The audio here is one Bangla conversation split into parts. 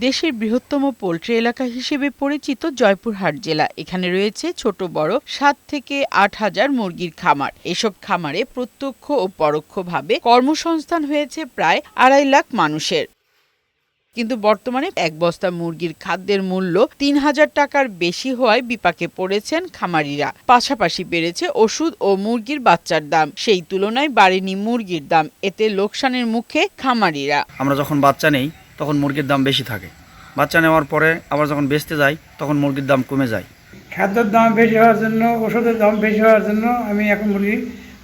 দেশের বৃহত্তম পোল্ট্রি এলাকা হিসেবে পরিচিত জয়পুরহাট জেলা। এখানে রয়েছে ছোট বড় 7 থেকে 8 হাজার মুরগির খামার। এসব খামারে প্রত্যক্ষ ও পরোক্ষভাবে কর্মসংস্থান হয়েছে প্রায় 2.5 লাখ মানুষের। কিন্তু বর্তমানে এক বস্তা মুরগির খাদ্যের মূল্য 3,000 টাকার বেশি হওয়ায় বিপাকে পড়েছেন খামারিরা। পাশাপাশি বেড়েছে ওষুধ ও মুরগির বাচ্চার দাম। সেই তুলনায় বাড়েনি মুরগির দাম। এতে লোকসানের মুখে খামারিরা। আমরা যখন বাচ্চা নেই তখন মুরগির দাম বেশি থাকে, বাচ্চা নেওয়ার পরে আবার যখন বেচতে যাই তখন মুরগির দাম কমে যায়। খাদ্যের দাম বেশি হওয়ার জন্য, ওষুধের দাম বেশি হওয়ার জন্য আমি এখন মুরগি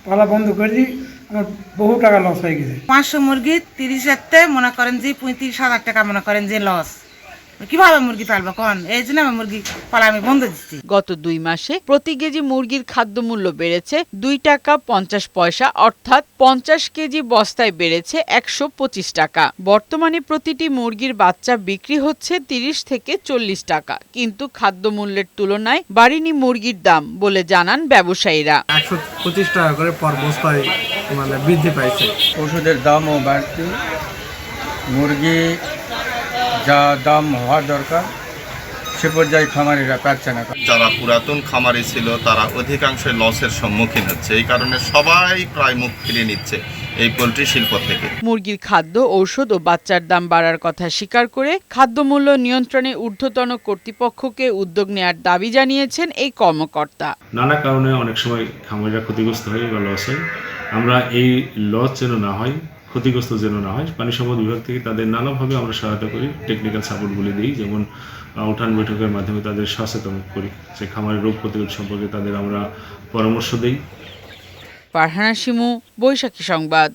পালা বন্ধ করেছি। আমার বহু টাকা লস হয়ে গেছে। 500 মুরগি 30,000 মনে করেন যে 35,000 টাকা মনে করেন যে লস। কিভাবে মুরগি পালবো কোন? এই জন্য আমি মুরগি পালা আমি বন্ধ দিচ্ছি। গত 2 মাসে প্রতি কেজি মুরগির খাদ্যমূল্য বেড়েছে 2 টাকা 50 পয়সা, অর্থাৎ 50 কেজি বস্তায় বেড়েছে 125 টাকা। বর্তমানে প্রতিটি মুরগির বাচ্চা বিক্রি হচ্ছে 30 থেকে 40 টাকা। কিন্তু খাদ্যমূল্যের তুলনায় বাড়েনি মুরগির দাম বলে জানান ব্যবসায়ীরা। 125 টাকা করে পর বস্তায় বৃদ্ধি পাইছে। ওষুধের দামও বাড়তি, মুরগি যা দাম হওয়া দরকার সে পর্যায়ে খামারিরা পাচ্ছে না। যারা পুরাতন খামারি ছিল তারা অধিকাংশ লসের সম্মুখীন হচ্ছে। এই কারণে সবাই প্রায় মুখ ফিরিয়ে নিচ্ছে এই পোল্ট্রি শিল্প থেকে। মুরগির খাদ্য, ঔষধ ও বাচ্চার দাম বাড়ার কথা স্বীকার করে খাদ্যমূল্য নিয়ন্ত্রণে ঊর্ধ্বতন কর্তৃপক্ষকে উদ্যোগ নেওয়ার দাবি জানিয়েছেন এই কর্মকর্তা। নানা কারণে অনেক সময় খামারিরা ক্ষতিগ্রস্ত হয় বা লস হয়। আমরা এই লস যেন না হয়, ক্ষতিগ্রস্ত যেন না হয়, পানি সম্পদ বিভাগ থেকে তাদের নানাভাবে আমরা সহায়তা করি, টেকনিক্যাল সাপোর্টগুলি দিই। যেমন উঠান বৈঠকের মাধ্যমে তাদের সচেতন করি, যে খামারের রোগ প্রতিরোধ সম্পর্কে তাদের আমরা পরামর্শ দিই। ফারহানা শিমু, বৈশাখী সংবাদ।